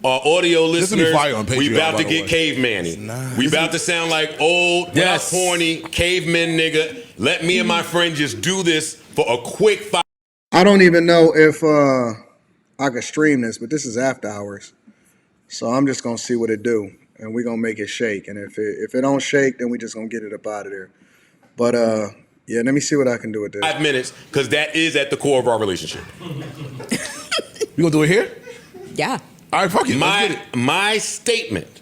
our audio This will be listeners, fire on Patreon, we about by to the get way. caveman-y. Nice. We about to sound like old, Yes. horny, cavemen nigga. Let me and my friend just do this for a quick 5. I don't even know if I could stream this, but this is after hours. So I'm just gonna see what it do. And we're gonna make it shake. And if it don't shake, then we just gonna get it up out of there. But yeah, let me see what I can do with this. 5 minutes, because that is at the core of our relationship. You gonna do it here? Yeah. All right, fuck it. Let's get it. My statement,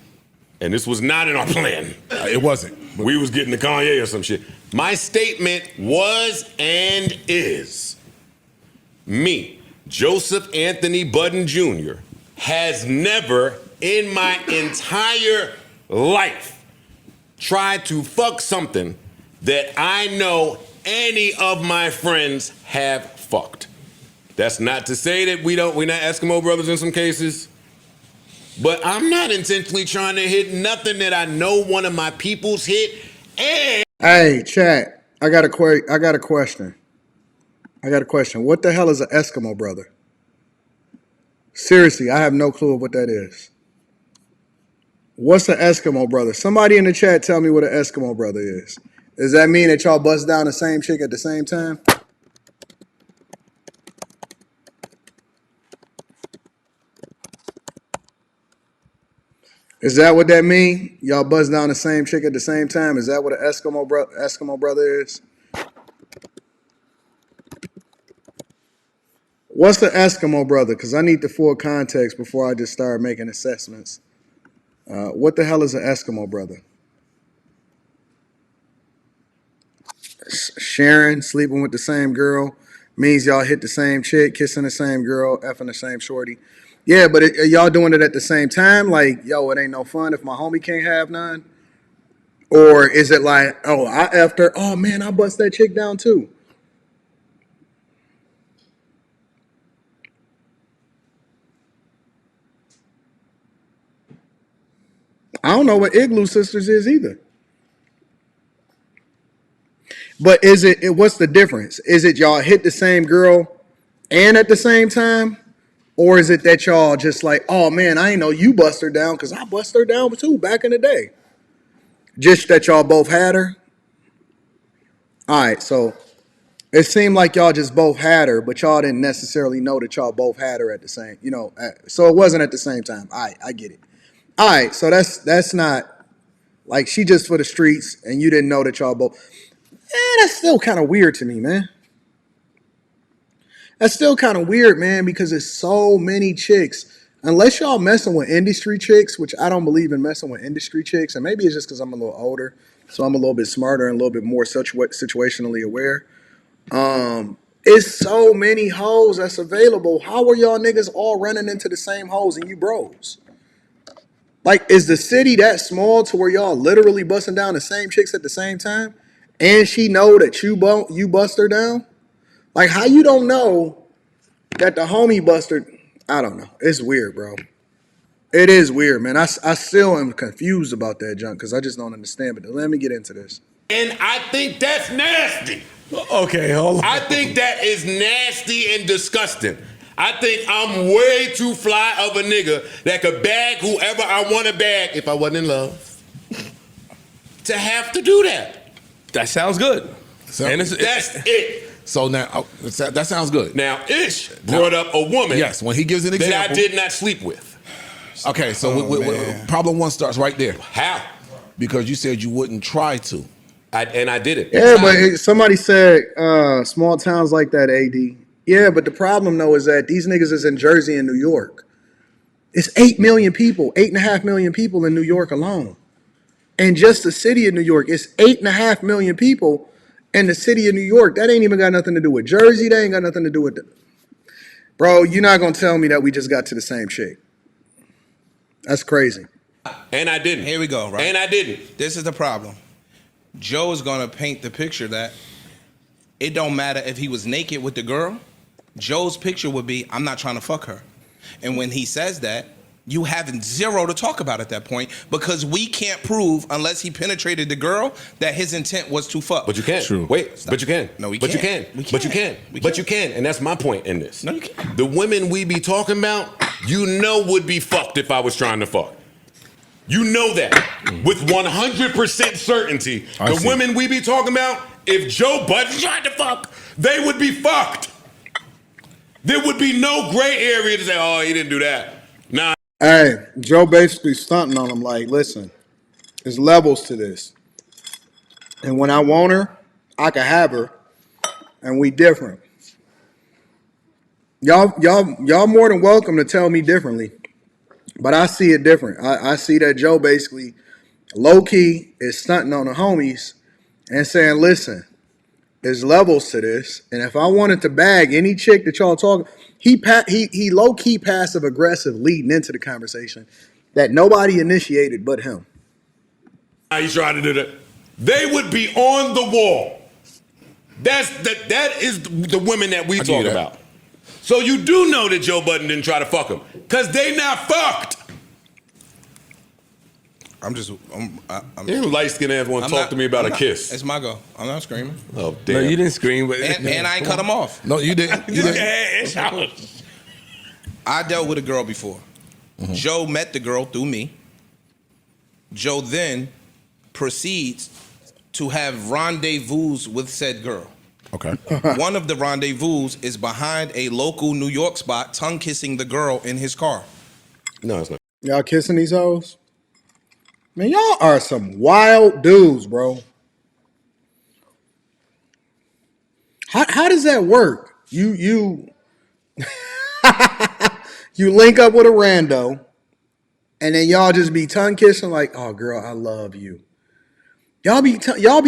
and this was not in our plan. It wasn't. We was getting to Kanye or some shit. My statement was and is, me, Joseph Anthony Budden Jr., has never in my entire life tried to fuck something that I know any of my friends have fucked. That's not to say that we're not Eskimo brothers in some cases, but I'm not intentionally trying to hit nothing that I know one of my people's hit. And Hey, chat. I got a question. What the hell is an Eskimo brother? Seriously, I have no clue of what that is. What's an Eskimo brother? Somebody in the chat tell me what an Eskimo brother is. Does that mean that y'all bust down the same chick at the same time? Is that what that mean? Y'all buzz down the same chick at the same time? Is that what an Eskimo brother is? What's the Eskimo brother? Because I need the full context before I just start making assessments. What the hell is an Eskimo brother? Sharing, sleeping with the same girl, means y'all hit the same chick, kissing the same girl, effing the same shorty. Yeah, but are y'all doing it at the same time? Like, yo, it ain't no fun if my homie can't have none? Or is it like, oh, I effed her, oh man, I bust that chick down too? I don't know what Igloo Sisters is either. But is it, what's the difference? Is it y'all hit the same girl and at the same time? Or is it that y'all just like, oh man, I ain't know you bust her down because I bust her down too back in the day? Just that y'all both had her? All right, so it seemed like y'all just both had her, but y'all didn't necessarily know that y'all both had her at the same, so it wasn't at the same time. All right, I get it. All right, so that's not, like she just for the streets and you didn't know that y'all both. That's still kind of weird to me, man. That's still kind of weird, man, because there's so many chicks. Unless y'all messing with industry chicks, which I don't believe in messing with industry chicks, and maybe it's just because I'm a little older, so I'm a little bit smarter and a little bit more situationally aware. It's so many hoes that's available. How are y'all niggas all running into the same hoes and you bros? Like, is the city that small to where y'all literally busting down the same chicks at the same time? And she know that you bust her down? Like, how you don't know that the homie busted? I don't know. It's weird, bro. It is weird, man. I still am confused about that junk because I just don't understand. But let me get into this. And I think that's nasty. Okay, hold on. I think that is nasty and disgusting. I think I'm way too fly of a nigga that could bag whoever I want to bag if I wasn't in love. To have to do that. That sounds good. So, That's it. So now, that sounds good. Now, Ish brought up a woman Yes, when he gives an example. that I did not sleep with. Okay, so problem one starts right there. How? Because you said you wouldn't try to. And I did it. Yeah, but somebody said small towns like that, AD. Yeah, but the problem, though, is that these niggas is in Jersey and New York. It's 8 million people, 8.5 million people in New York alone. And just the city of New York, it's 8.5 million people in the city of New York. That ain't even got nothing to do with Jersey. That ain't got nothing to do with Bro, you're not going to tell me that we just got to the same chick. That's crazy. And I didn't. Here we go, right? And I didn't. This is the problem. Joe is gonna paint the picture that it don't matter if he was naked with the girl. Joe's picture would be, I'm not trying to fuck her. And when he says that, you having zero to talk about at that point because we can't prove, unless he penetrated the girl, that his intent was to fuck. But you can. True. Wait, Stop. but you can. No, we but can't. You can. We But you can't. can. We But you can't. can. And that's my point in this. No, you can't. The women we be talking about, you know would be fucked if I was trying to fuck. You know that with 100% certainty. The women we be talking about, if Joe Budden tried to fuck, they would be fucked. There would be no gray area to say, oh, he didn't do that. Nah. Hey, Joe basically stunting on him like, listen, there's levels to this. And when I want her, I can have her, and we different. Y'all more than welcome to tell me differently, but I see it different. I see that Joe basically low-key is stunting on the homies and saying, listen, there's levels to this, and if I wanted to bag any chick that y'all talking, he low-key passive-aggressive leading into the conversation that nobody initiated but him. He's trying to do that. They would be on the wall. That is the women that we talk about. So you do know that Joe Budden didn't try to fuck him, because they not fucked. I'm You light-skinned ass want to talk to me about a kiss. It's my go. I'm not screaming. Oh, damn. No, you didn't scream. But And I ain't cut him off. No, you didn't. You didn't. I dealt with a girl before. Joe met the girl through me. Joe then proceeds to have rendezvous with said girl. Okay. One of the rendezvous is behind a local New York spot, tongue kissing the girl in his car. No, it's not. Y'all kissing these hoes? Man, y'all are some wild dudes, bro. How does that work? You you link up with a rando, and then y'all just be tongue kissing like, oh girl, I love you. Y'all be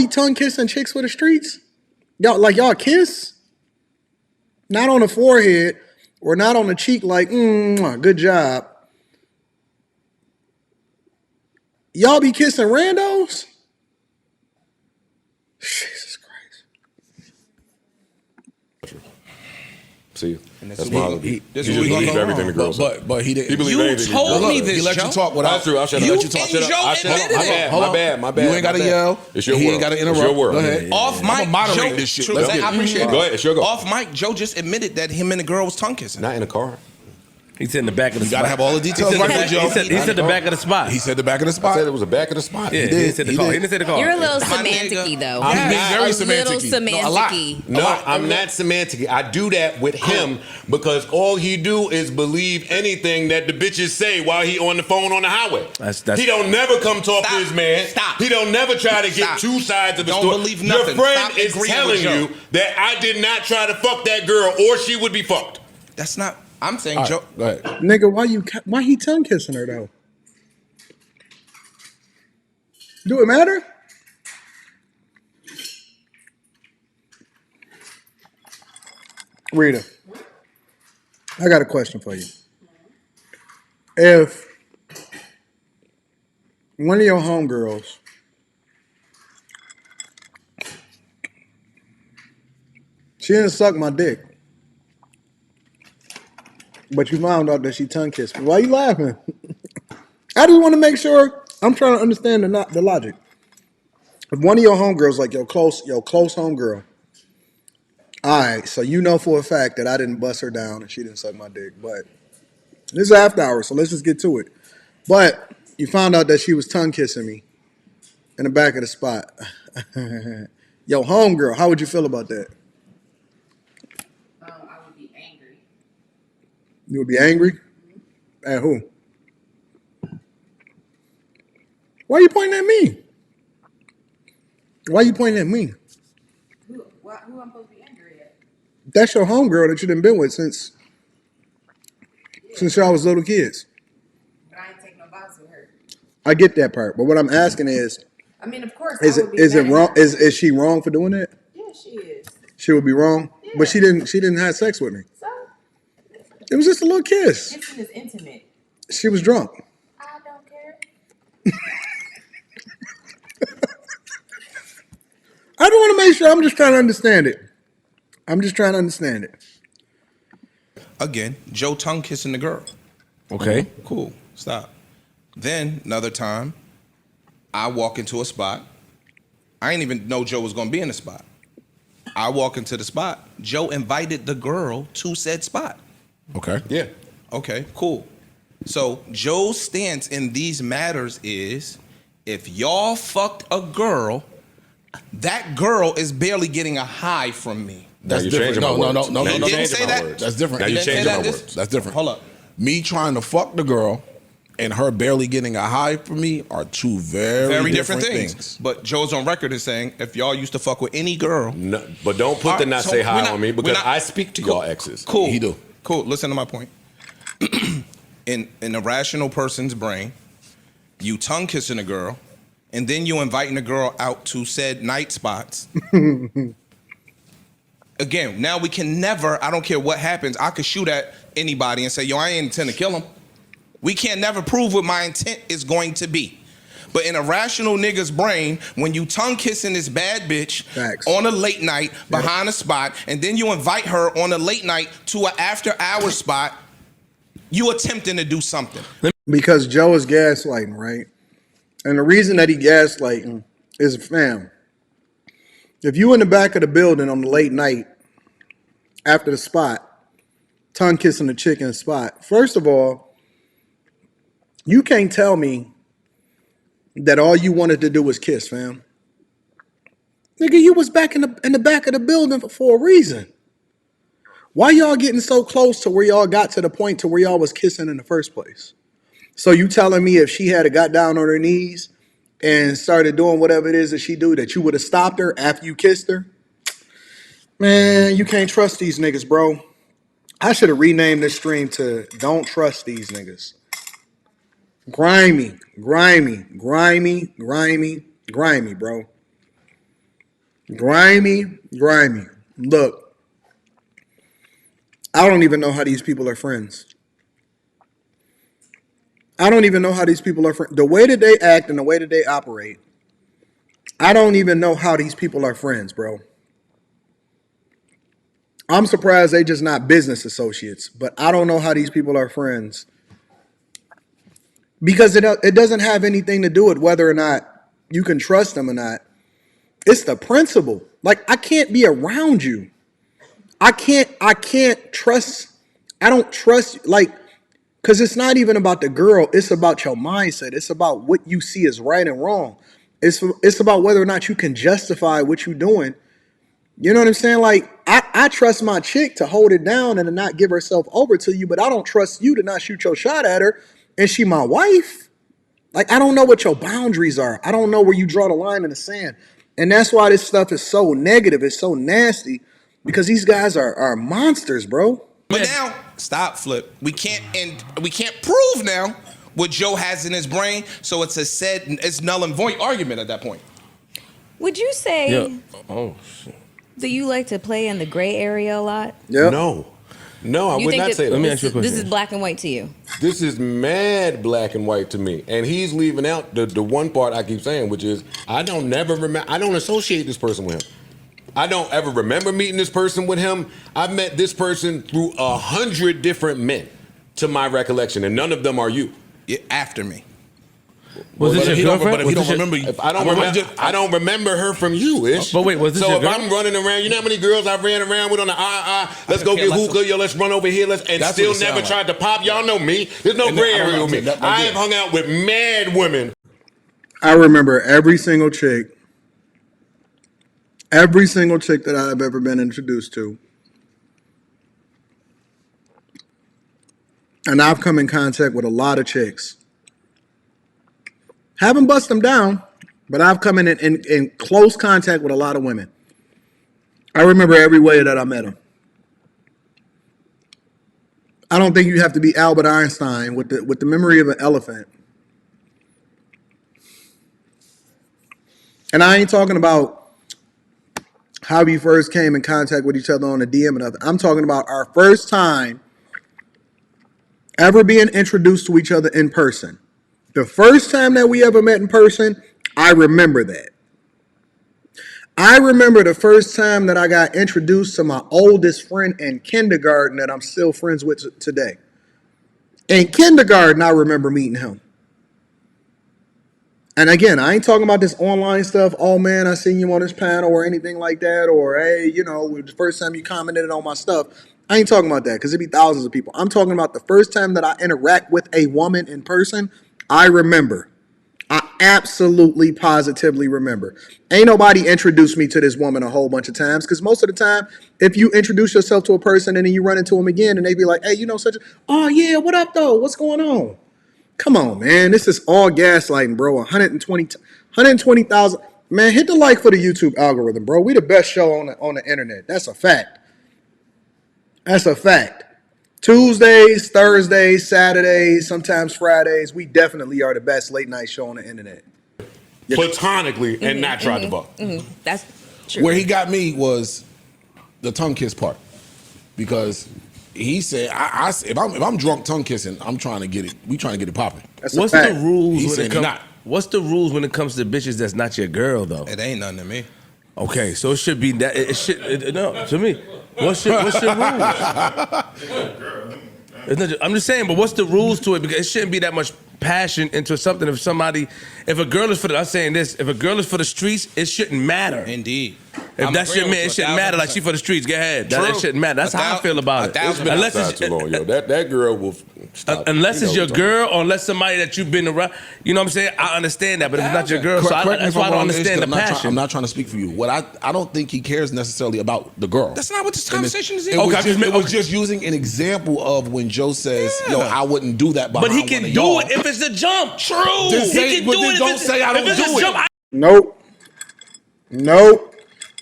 tongue kissing chicks with the streets? Y'all kiss? Not on the forehead or not on the cheek like, good job. Y'all be kissing randos? Jesus Christ. See, that's why my. he- He this just is what we believe go everything the wrong. girl said. But he didn't. He believe You anything. told the girl me said. this, He let Joe. you talk without. That's true. I shut You up. and Joe admitted My it. bad. My bad. You ain't gotta yell. It's your He world. ain't gotta It's interrupt. your world. Go ahead. Off I'ma mic, moderate Joe, this shit. True, Let's I get it. appreciate Go it. ahead. It's your go. Off mic, Joe just admitted that him and the girl was tongue kissing. Not in the car. He said in the back of the You spot. gotta have all the details right there, Joe. He said the back of the spot. He said the back of the I spot. said it was the back of the spot. Yeah, he did. didn't say the He car. did. He didn't say the car. You're a little My semantic-y, nigga. though. I'm being very a semantic-y. little No, a lot. semantic-y. No, I'm not semantic. I do that with him because all he do is believe anything that the bitches say while he on the phone on the highway. That's- he don't never come talk Stop. to his man. Stop. He don't never try to get Stop. two sides of the Don't story. believe Your nothing. friend Stop is agreeing telling with Joe. you that I did not try to fuck that girl or she would be fucked. That's not. I'm saying All Joe. right, go ahead. Nigga, why he tongue kissing her though? Do it matter? Rita, I got a question for you. If one of your homegirls she didn't suck my dick, but you found out that she tongue kissed me, why you laughing? I just want to make sure I'm trying to understand the logic. If one of your homegirls, like your close homegirl, all right, so you know for a fact that I didn't bust her down and she didn't suck my dick, but this is after hours, so let's just get to it. But you found out that she was tongue kissing me in the back of the spot. Yo, homegirl, how would you feel about that? I would be angry. You would be angry? At who? Why are you pointing at me? Why are you pointing at me? Who I'm supposed to be angry at? That's your homegirl that you done been with since y'all was little kids. But I ain't taking no bows with her. I get that part, but what I'm asking is, I mean, of course. is I it would be is it mad wrong? at her. Is she wrong for doing that? Yeah, she is. She would be wrong, but she didn't have sex with me. So, It was just a little kiss. kissing is intimate. She was drunk. I don't care. I don't want to make sure. I'm just trying to understand it. I'm just trying to understand it. Again, Joe tongue kissing the girl. Okay. Cool. Stop. Then another time, I walk into a spot. I didn't even know Joe was gonna be in the spot. I walk into the spot. Joe invited the girl to said spot. Okay. Yeah. Okay, cool. So Joe's stance in these matters is, if y'all fucked a girl, that girl is barely getting a high from me. That's you're different. changing my No, words. no. Now you're Didn't changing say my that. words. That's different. Now You you're didn't say changing that, my this- words. That's different. Hold up. Me trying to fuck the girl and her barely getting a high from me are two very different things. But Joe's on record as saying, if y'all used to fuck with any girl, No, but don't put the Alright, not so say we're hi not- on me we're because not- I speak to y'all exes. cool. He do. Cool. Listen to my point. in a rational person's brain, you tongue kissing a girl, and then you inviting a girl out to said night spots. Again, now we can never, I don't care what happens, I could shoot at anybody and say, yo, I ain't intend to kill him. We can't never prove what my intent is going to be. But in a rational nigga's brain, when you tongue kissing this bad bitch Facts. on a late night behind a spot, and then you invite her on a late night to an after hour spot, you attempting to do something. Because Joe is gaslighting, right? And the reason that he gaslighting is, fam, if you in the back of the building on the late night after the spot, tongue kissing the chick in the spot, first of all, you can't tell me that all you wanted to do was kiss, fam. Nigga, you was back in the back of the building for a reason. Why y'all getting so close to where y'all got to the point to where y'all was kissing in the first place? So you telling me if she had got down on her knees and started doing whatever it is that she do, that you would have stopped her after you kissed her? Man, you can't trust these niggas, bro. I should have renamed this stream to Don't Trust These Niggas. Grimy, grimy, grimy, grimy, grimy, bro. Grimy, grimy. Look, I don't even know how these people are friends. I don't even know how these people are friends. The way that they act and the way that they operate, I don't even know how these people are friends, bro. I'm surprised they just not business associates, but I don't know how these people are friends. Because it doesn't have anything to do with whether or not you can trust them or not. It's the principle. Like, I can't be around you. I can't trust. I don't trust, like, because it's not even about the girl. It's about your mindset. It's about what you see as right and wrong. It's about whether or not you can justify what you're doing. You know what I'm saying? Like, I trust my chick to hold it down and to not give herself over to you, but I don't trust you to not shoot your shot at her. And she my wife? Like, I don't know what your boundaries are. I don't know where you draw the line in the sand. And that's why this stuff is so negative. It's so nasty because these guys are monsters, bro. But now, stop, Flip. We can't prove now what Joe has in his brain, so it's null and void argument at that point. Would you say Yeah. Oh shit. do you like to play in the gray area a lot? Yep. No, I You would think not that say that. Let me ask you a this question. is black and white to you? This is mad black and white to me, and he's leaving out the one part I keep saying, which is I don't associate this person with him. I don't ever remember meeting this person with him. I've met this person through 100 different men, to my recollection, and none of them are you. After me. Was this your girlfriend? But if he Was don't this remember you, If I don't remember her from you, Ish. But wait, was this so your if girl? I'm running around, you know how many girls I ran around with on the let's go care get less hookah, yo, let's run over here, and That's still what it never sound tried to pop. Y'all know me. There's no And gray I don't area know, with me. that- I yeah. have hung out with mad women. I remember every single chick that I've ever been introduced to. And I've come in contact with a lot of chicks. Haven't bust them down, but I've come in close contact with a lot of women. I remember every way that I met them. I don't think you have to be Albert Einstein with the memory of an elephant. And I ain't talking about how we first came in contact with each other on the DM and other. I'm talking about our first time ever being introduced to each other in person. The first time that we ever met in person, I remember that. I remember the first time that I got introduced to my oldest friend in kindergarten that I'm still friends with today. In kindergarten, I remember meeting him. And again, I ain't talking about this online stuff. Oh man, I seen you on this panel or anything like that. Or hey, the first time you commented on my stuff. I ain't talking about that because it'd be thousands of people. I'm talking about the first time that I interact with a woman in person. I remember. I absolutely positively remember. Ain't nobody introduced me to this woman a whole bunch of times because most of the time, if you introduce yourself to a person and then you run into them again and they be like, hey, you know such a, oh yeah, what up though? What's going on? Come on, man. This is all gaslighting, bro. 120,000. Man, hit the like for the YouTube algorithm, bro. We the best show on the internet. That's a fact. That's a fact. Tuesdays, Thursdays, Saturdays, sometimes Fridays. We definitely are the best late night show on the internet. Platonically and not tried to fuck. That's true. Where he got me was the tongue kiss part, because he said, if I'm drunk tongue kissing, I'm trying to get it. We trying to get it popping. That's a What's fact. the rules He when said it comes? not. What's the rules when it comes to bitches that's not your girl though? It ain't nothing to me. Okay, so it should be that. It should no to me. What's your rules? I'm just saying, but what's the rules to it? Because it shouldn't be that much passion into something. If a girl is I'm saying this, if a girl is for the streets, it shouldn't matter. Indeed. If I'm that's your agreeing man, it with you shouldn't matter. Like 1,000%. she for the streets, go ahead. That True. shouldn't matter. That's how I feel about it. It's been Unless outside it's too long, yo. That girl will stop. unless You it's know your what I'm girl, or unless somebody that you've been around, you know what I'm saying? I understand that, but if it's not your girl, so Correct me that's if why I I'm don't wrong, understand the I'm not passion. I'm not trying to speak for you. What I don't think he cares necessarily about the girl. That's not what this And conversation is. it was Okay, just, it was just using an example of when Joe says, "Yo, I wouldn't do that." But he behind can one of do y'all. it if it's a jump. True. Just say- He can but do then it. if don't it's- say I if don't it's a do it. jump, Nope. Nope.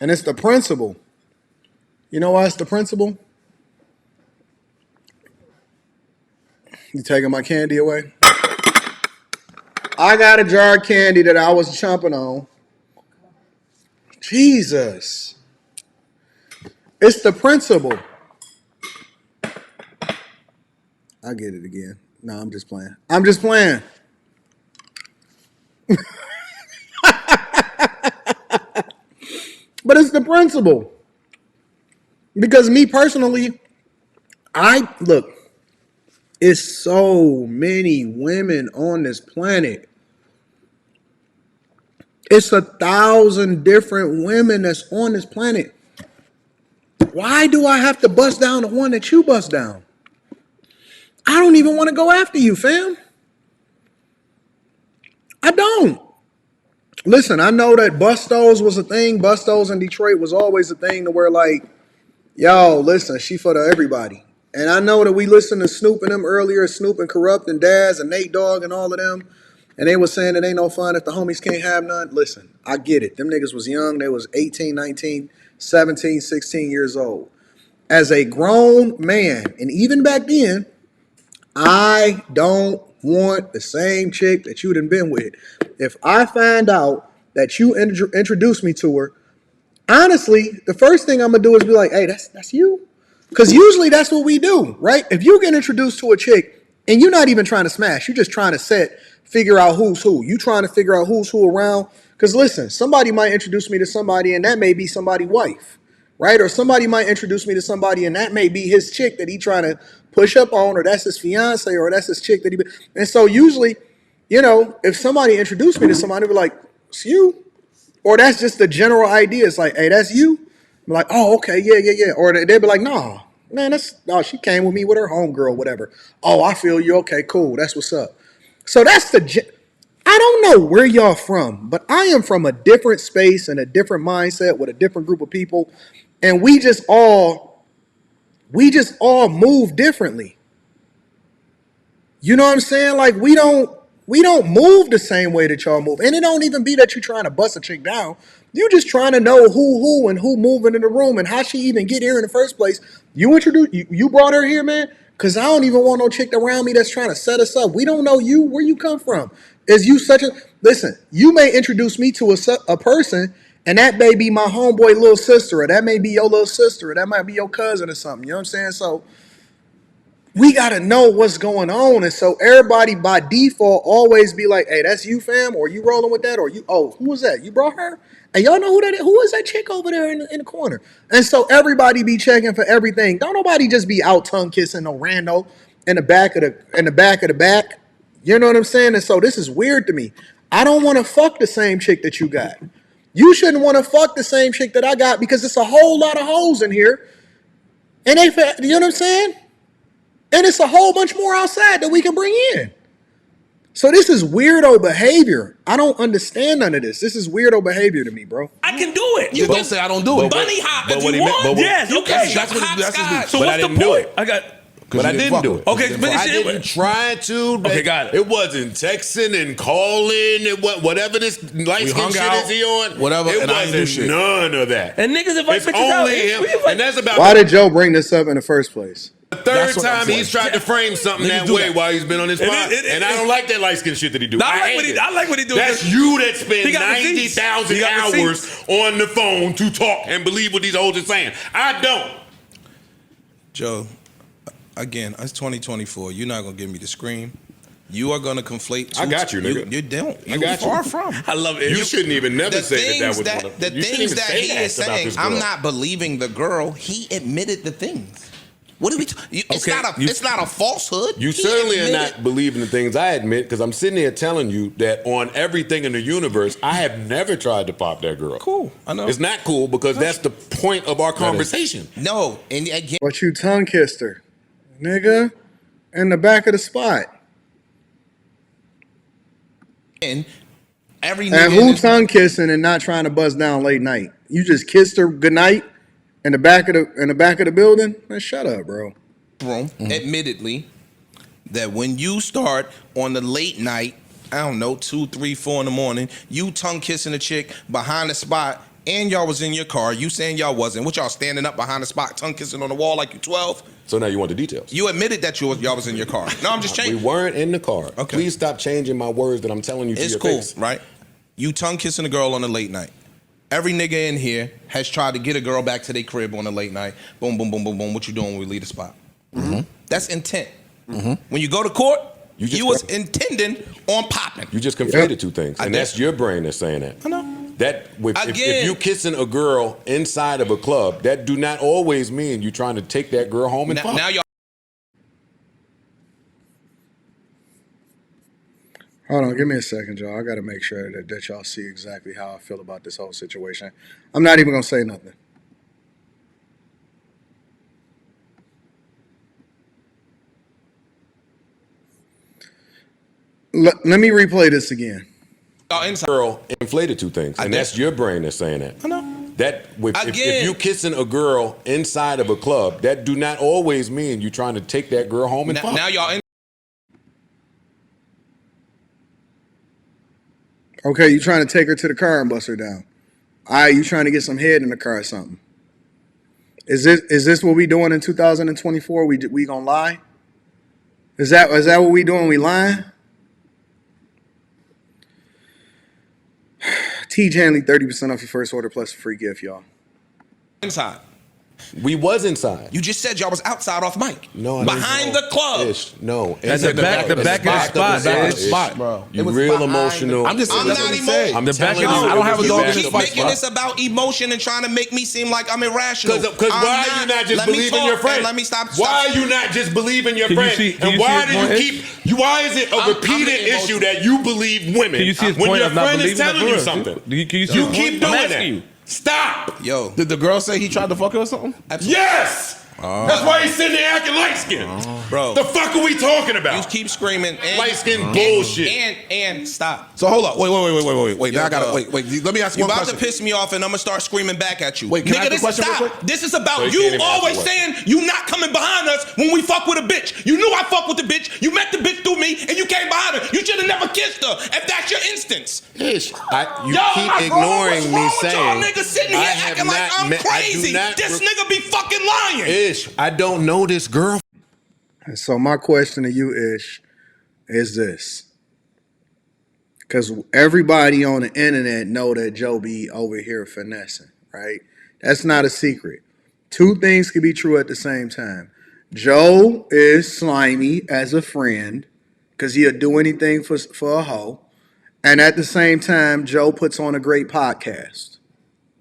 And it's the principle. You know why it's the principle? You taking my candy away? I got a jar of candy that I was chomping on. Jesus. It's the principle. I get it again. No, I'm just playing. I'm just playing. But it's the principle. Because me personally, it's so many women on this planet. It's 1,000 different women that's on this planet. Why do I have to bust down the one that you bust down? I don't even want to go after you, fam. I don't. Listen, I know that Bustos was a thing. Bustos in Detroit was always a thing to where like, yo, listen, she for the everybody. And I know that we listened to Snoop and them earlier, Snoop and Corrupt and Daz and Nate Dogg and all of them. And they was saying it ain't no fun if the homies can't have none. Listen, I get it. Them niggas was young. They was 18, 19, 17, 16 years old. As a grown man, and even back then, I don't want the same chick that you done been with. If I find out that you introduced me to her, honestly, the first thing I'm gonna do is be like, hey, that's you. Because usually that's what we do, right? If you get introduced to a chick and you're not even trying to smash, you're just trying to figure out who's who. You trying to figure out who's who around. Because listen, somebody might introduce me to somebody and that may be somebody's wife, right? Or somebody might introduce me to somebody and that may be his chick that he trying to push up on, or that's his fiance, or that's his chick that he. And so usually, if somebody introduced me to somebody, they'd be like, it's you. Or that's just the general idea. It's like, hey, that's you. I'm like, oh, okay, yeah. Or they'd be like, nah, man, she came with me with her homegirl, whatever. Oh, I feel you. Okay, cool. That's what's up. So that's I don't know where y'all from, but I am from a different space and a different mindset with a different group of people. And we just all move differently. You know what I'm saying? Like we don't move the same way that y'all move. And it don't even be that you're trying to bust a chick down. You just trying to know who and who moving in the room and how she even get here in the first place. You brought her here, man? Because I don't even want no chick around me that's trying to set us up. We don't know you, where you come from. Is you listen, you may introduce me to a person and that may be my homeboy little sister, or that may be your little sister, or that might be your cousin or something. You know what I'm saying? So we got to know what's going on. And so everybody by default always be like, hey, that's you, fam, or you rolling with that, or who was that? You brought her? And y'all know who that is? Who is that chick over there in the corner? And so everybody be checking for everything. Don't nobody just be out tongue kissing no rando in the back of the back. You know what I'm saying? And so this is weird to me. I don't want to fuck the same chick that you got. You shouldn't want to fuck the same chick that I got because it's a whole lot of hoes in here. And you know what I'm saying? And it's a whole bunch more outside that we can bring in. So this is weirdo behavior. I don't understand none of this. This is weirdo behavior to me, bro. I can do it. You don't say I don't do it. Bunny hop but if what you he meant- want. but what- Yes, You okay. can That's what hop it- that's what scotch. it- So But what's I the didn't do point? it. I got. But I you didn't fuck do with it. it. Okay, but I it's- didn't try to. Okay, got it. It wasn't texting and calling. Whatever this light skin hung shit out, is he on. whatever, It and I ain't do wasn't shit. none of that. And niggas invite It's bitches out. only him, We invite- and that's about Why did Joe bring this up in the first place? the third That's what I'm time saying. he's tried to frame something Niggas that do way that. while he's been on his pod. And I don't like that light skin shit that he do. No, I like hate what he- it. I like what he do. That's you that spend He got receipts. 90,000 He got hours receipts. on the phone to talk and believe what these hoes are saying. I don't. Joe, again, it's 2024. You're not gonna give me the scream. You are gonna conflate. I got you, nigga. You don't. I got you. far from. I love it. You shouldn't even never The say that things was that, one of the you shouldn't things even that say he that is about saying, this girl. I'm not believing the girl. He admitted the things. What are we? It's Okay, not a. you- It's not a falsehood. You He certainly are admitted- not believing the things I admit because I'm sitting here telling you that on everything in the universe, I have never tried to pop that girl. Cool. I know. It's not cool because that's the point of our conversation. No, and again, But you tongue kissed her, nigga, in the back of the spot. every And nigga in who this tongue kissing and not trying to buzz down late night? You just kissed her goodnight in the back of the building? Man, shut up, bro. room, admittedly, that when you start on the late night, I don't know, 2, 3, 4 in the morning, you tongue kissing a chick behind the spot, and y'all was in your car. You saying y'all wasn't? What y'all standing up behind the spot, tongue kissing on the wall like you 12? So now you want the details. You admitted that y'all was in your car. No, I'm just We changing. weren't in the car. Okay. Please stop changing my words that I'm telling you to It's your cool, face. right? You tongue kissing a girl on a late night. Every nigga in here has tried to get a girl back to their crib on a late night. Boom, boom, boom, boom, boom. What you doing when we leave the spot? That's intent. When you go to court, you was intending on popping. You just conflated two things, I and did. that's your brain that's saying that. I know. That if Again. you kissing a girl inside of a club, that do not always mean you trying to take that girl home and fuck. Now y'all. Hold on, give me a second, y'all. I got to make sure that y'all see exactly how I feel about this whole situation. I'm not even going to say nothing. Let me replay this again. Y'all inside. Girl inflated two things, and did. that's your brain that's saying that. I know. That if Again. you kissing a girl inside of a club, that do not always mean you trying to take that girl home and fuck. Now y'all in. Okay, you trying to take her to the car and bust her down. All right, you trying to get some head in the car or something. Is this what we doing in 2024? We gonna lie? Is that what we doing? We lying? T Janley 30% off your first order plus a free gift, y'all. Inside. We was inside. You just said y'all was outside off mic. No, I didn't. Behind the club. Ish. No. At the back of the spot, Ish. spot, bro. You It was real behind emotional. I'm just saying I'm that's not what he emotional. said. I'm The back telling of you, the- I don't have a it was dog in bad. the Keep fight, making bro. this about emotion and trying to make me seem like I'm irrational. Because why are you not just believing your friend? Let me stop. Why are you not just believing your Can you friend? see- can and you why see do his you point? keep? Why is it a I'm repeated being issue emotional. that you believe women Can you see his when point your of not friend is believing that telling you for real? something? Can you see You his keep point? I'm doing asking that. you. Stop. Yo, Did the girl say he tried to fuck her or something? Yes. That's why he's sitting there acting light skinned. Bro. The fuck are we talking you about? keep screaming. And, Light-skinned bullshit. And stop. So hold up. Wait. Now I gotta bro. wait. Let me ask you You one about question. to piss me off, and I'm gonna start screaming back at you. Wait, can I Nigga, ask the this question real stop. quick? This is about So you you can't even ask always the saying you not coming behind us when we fuck with a bitch. You knew I fuck with the bitch. You met the bitch through me, and you came behind her. You should have never kissed her. If that's your instance. Ish. You Yo, keep my bro, ignoring what's me wrong with saying y'all niggas sitting I here have acting like not I'm met- I do crazy. not This re- nigga be fucking lying. Ish. I don't know this girl. So my question to you, Ish, is this. Because everybody on the internet know that Joe be over here finessing, right? That's not a secret. Two things can be true at the same time. Joe is slimy as a friend because he'll do anything for a hoe. And at the same time, Joe puts on a great podcast.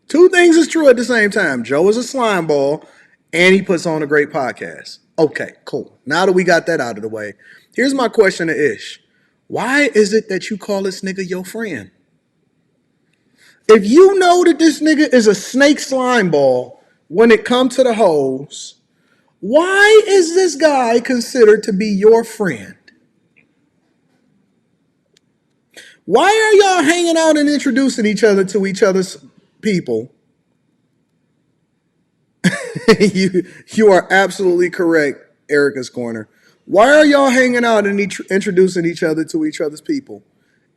Two things is true at the same time. Joe is a slime ball and he puts on a great podcast. Okay, cool. Now that we got that out of the way, here's my question to Ish. Why is it that you call this nigga your friend? If you know that this nigga is a snake slime ball when it comes to the hoes, Why is this guy considered to be your friend? Why are y'all hanging out and introducing each other to each other's people? you are absolutely correct, Erica's Corner. Why are y'all hanging out and introducing each other to each other's people?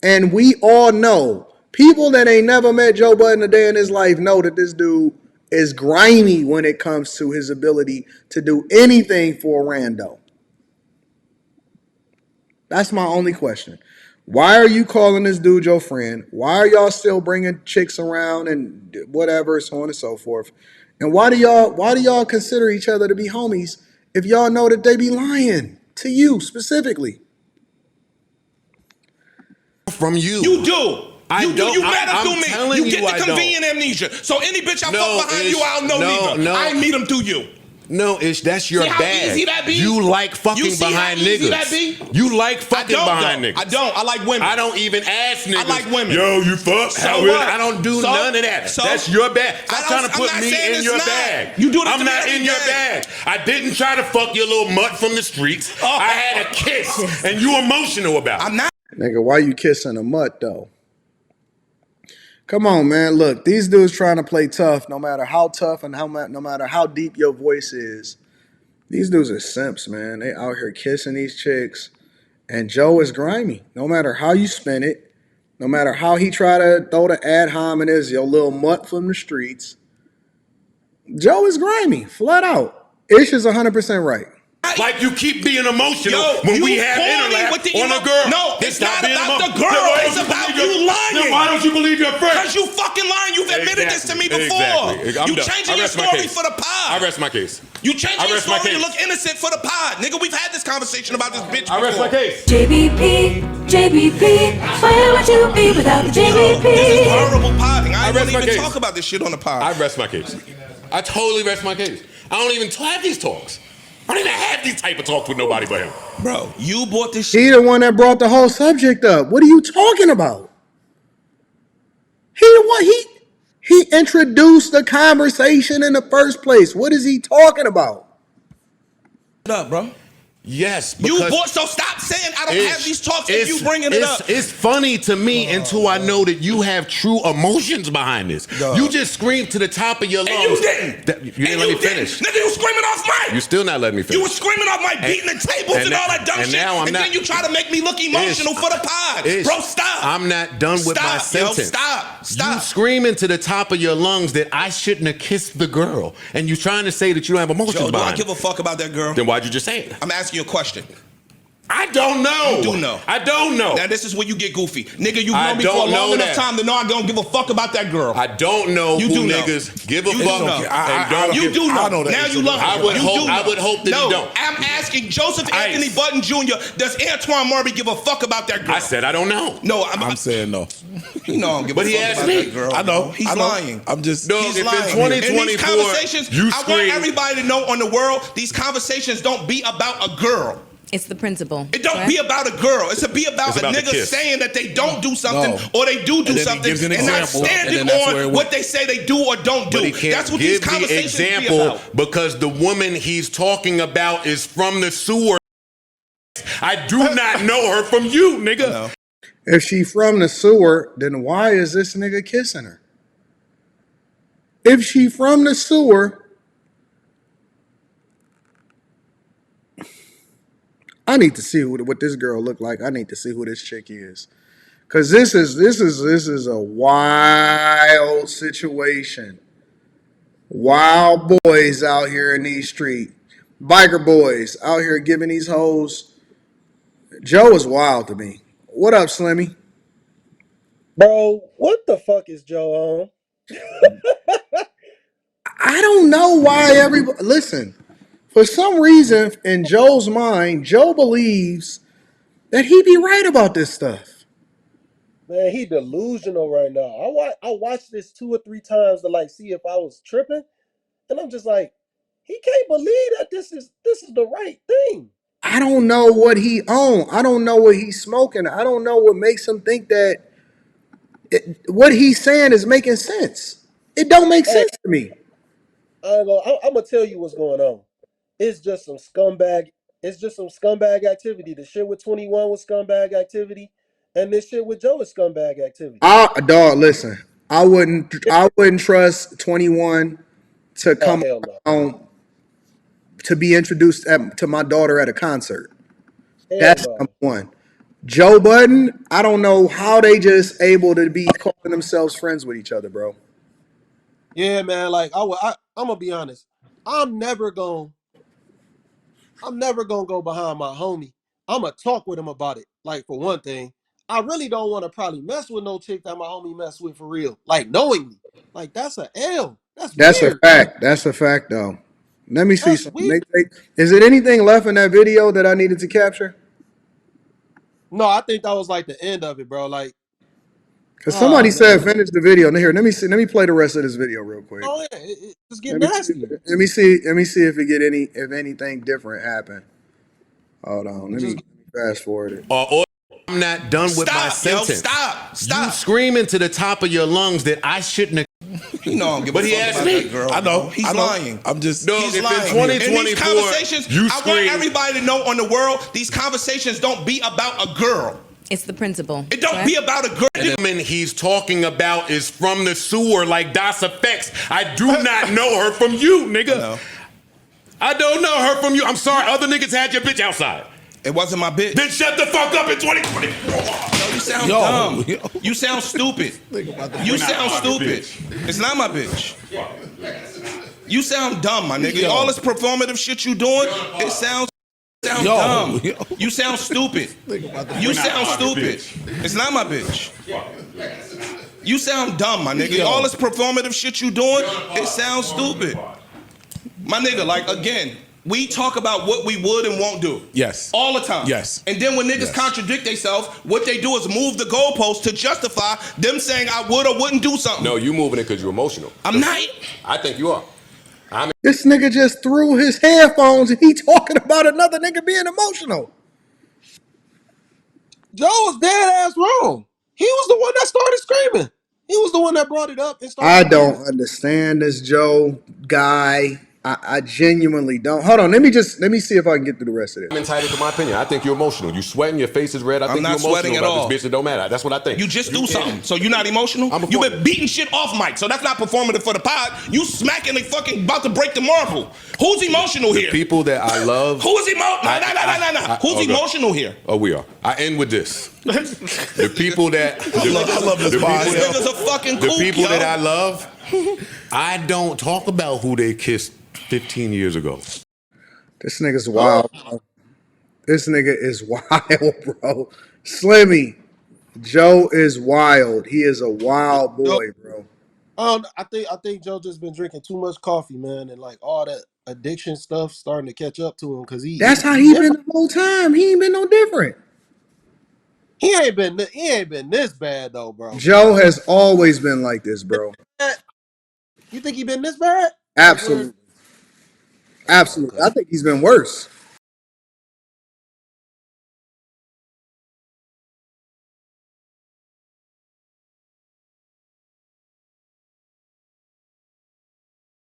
And we all know, people that ain't never met Joe Budden a day in his life know that this dude is grimy when it comes to his ability to do anything for a rando. That's my only question. Why are you calling this dude your friend? Why are y'all still bringing chicks around and whatever, so on and so forth? And why do y'all consider each other to be homies if y'all know that they be lying to you specifically? From you. You do. I You do. don't. You met him I'm through me. telling You you get I the don't. convenient amnesia. So any bitch I No, fuck behind you, Ish. I don't know No, neither. no. I ain't meet him through you. No, Ish, that's your See how bag. easy that be? You like fucking You see behind how easy niggas. that be? You like I fucking don't, behind though. niggas. I don't. I like women. I don't even ask niggas. I like women. Yo, you fuck? So How what? really? I don't do So? none of that. So? That's your bag. I Stop don't- trying to I'm put not me saying in it's your not. bag. You do that I'm to me not every in your day. bag. I didn't try to fuck your little mutt from the streets. I had a kiss, and you emotional about it. I'm not. Nigga, why you kissing a mutt though? Come on, man. Look, these dudes trying to play tough, no matter how tough and no matter how deep your voice is. These dudes are simps, man. They out here kissing these chicks. And Joe is grimy. No matter how you spin it, no matter how he try to throw the ad hominems, your little mutt from the streets, Joe is grimy, flat out. Ish is 100% right. Like you keep being emotional Yo, when you we have corny interlap with the on a girl. No, Then it's stop not being about the emotional. girl. Then why It's don't you about believe you lying. Then why don't you believe your friend? Because you fucking lying. You've admitted this to me before. Exactly. I'm You done. changing I your rest my story case. for the pod. I rest my case. You changing I your rest my story to case. look innocent for the pod. Nigga, we've had this conversation about this bitch I rest before. my case. JBP, JBP, where would you be without the This is JBP? horrible podding. I I won't rest my even case. talk about this shit on the pod. I rest my case. I totally rest my case. I don't even have these talks. I don't even have these type of talks with nobody but him. Bro, you bought this shit. He the one that brought the whole subject up. What are you talking about? He the one he introduced the conversation in the first place. What is he talking about? up, bro. Yes, You because bought, so stop saying I don't have these talks if you it's- bringing it up. It's funny to me until I know that you have true emotions behind this. Dog. You just screamed to the top of your lungs. And you didn't. You didn't And let me you didn't. finish. Nigga, you screaming off mic. You still not letting me finish. You was screaming off mic, beating the tables and all that dumb and shit. now I'm and not- then you try to make me look emotional for the pod. Ish, Bro, stop. I'm not done with my Stop, yo, sentence. stop. Stop. You screaming to the top of your lungs that I shouldn't have kissed the girl, and you trying to say that you don't have emotions Joe, do I behind give it. a fuck about that girl? Then why'd you just say it? I'm asking you a question. I don't know. You do know. I don't know. Now this is where you get goofy. Nigga, you've I known me for a don't long know enough that. time to know I don't give a fuck about that girl. I don't know You who do know. niggas give a You do fuck know. and don't You give. do know. I know that Now it's you a- love I her. would You hope- do know. I would hope that no, he don't. I'm asking Joseph Ice. Anthony Budden Jr. Does Antoine Murray give a fuck about that girl? I said I don't know. No, I'm saying no. You know I don't give But a he fuck asked about me. that girl. I know. He's I know. lying. I'm just. No, He's if lying. in 2024 in these conversations, you I want scream, everybody to know on the world, these conversations don't be about a girl. It's the principle. It don't right? be about a girl. It's be about It's a about the nigga kiss. saying that they don't do something No. or they do And then he something gives an and not example, and standing then that's where it on went. what they say they do or don't do. but he can't That's what these give the conversations be example about. because the woman he's talking about is from the sewer. I do not know her from you, nigga. No. If she from the sewer, then why is this nigga kissing her? If she from the sewer, I need to see what this girl look like. I need to see who this chick is. Cause this is a wild situation. Wild boys out here in these streets. Biker boys out here giving these hoes. Joe is wild to me. What up, Slimmy? Bro, what the fuck is Joe on? I don't know why everybody listen. For some reason, in Joe's mind, Joe believes that he be right about this stuff. Man, he delusional right now. I watched this 2 or 3 times to like see if I was tripping, and I'm just like, he can't believe that this is the right thing. I don't know what he own. I don't know what he's smoking. I don't know what makes him think that what he's saying is making sense. It don't make Hey, sense to me. I'm gonna tell you what's going on. it's just some scumbag. It's just some scumbag activity. The shit with 21 was scumbag activity, and this shit with Joe is scumbag activity. Dog, listen. I wouldn't trust 21 to Oh come hell no. around to be introduced to my daughter at a concert. Hell That's no. number one. Joe Budden, I don't know how they just able to be calling themselves friends with each other, bro. Yeah, man. Like I'm gonna be honest. I'm never gonna go behind my homie. I'm gonna talk with him about it. Like for one thing, I really don't want to probably mess with no chick that my homie mess with for real. Like knowingly. Like that's a L. That's That's a weird. fact. That's a fact, though. Let me see That's something. weird. Is it anything left in that video that I needed to capture? No, I think that was like the end of it, bro. Like, Because ah somebody man. said finish the video. Now here, let me see. Let me play the rest of this video real quick. Oh yeah, it just get Let me see. nasty. Let me see. Let me see if anything different happened. Hold on. It Let me just fast forward it. I'm not done with my Stop, yo, sentence. stop, You stop. screaming to the top of your lungs that I shouldn't have. You know I don't give But a he fuck asked about me. that girl. I know. bro. He's I know. lying. I'm just. No, He's if lying. in In these 2024 conversations, you I want scream, everybody to know on the world, these conversations don't be about a girl. It's the principle. It don't correct? be about a girl. the woman he's talking about is from the sewer like Das Effects. I do not know her from you, nigga. No. I don't know her from you. I'm sorry, other niggas had your bitch outside. It wasn't my bitch. Then shut the fuck up in 2020. No, you sound Yo, dumb. yo. You sound stupid. You sound stupid. It's not my bitch. You sound dumb, my nigga. Yo. All this performative shit you doing, it sounds Yo, dumb. yo. You sound stupid. You sound stupid. It's not my bitch. You sound dumb, my nigga. Yo. All this performative shit you doing, it sounds stupid. My nigga, like again, we talk about what we would and won't do. Yes. All the time. Yes. And then when niggas Yes. contradict themselves, what they do is move the goalpost to justify them saying I would or wouldn't do something. No, you moving it because you're emotional. I'm not. I think you are. This nigga just threw his headphones and he talking about another nigga being emotional. Joe was dead ass wrong. He was the one that started screaming. He was the one that brought it up and started. I don't understand this Joe guy. I genuinely don't. Hold on, let me see if I can get through the rest of I'm this. entitled to my opinion. I think you're emotional. You sweating, your face is red. I think not you're emotional sweating at about all. this bitch. It don't matter. That's what I think. You just do something, so you're not emotional. I'm a You been performer. beating shit off mic, so that's not performative for the pod. You smacking and fucking about to break the marble. Who's emotional The here? people that I love. Who is emotional? No. Who's okay. emotional here? Oh, we are. I end with this. The people that I love this the pod. people This that- nigga's a fucking the kook, people yo. that I love, I don't talk about who they kissed 15 years ago. This nigga's wild, bro. This nigga is wild, bro. Slimmy, Joe is wild. He is a wild boy, bro. I think Joe just been drinking too much coffee, man, and like all that addiction stuff starting to catch up to him because That's how he been the whole time. He ain't been no different. He ain't been this bad though, bro. Joe has always been like this, bro. You think he been this bad? Absolutely. Absolutely. I think he's been worse.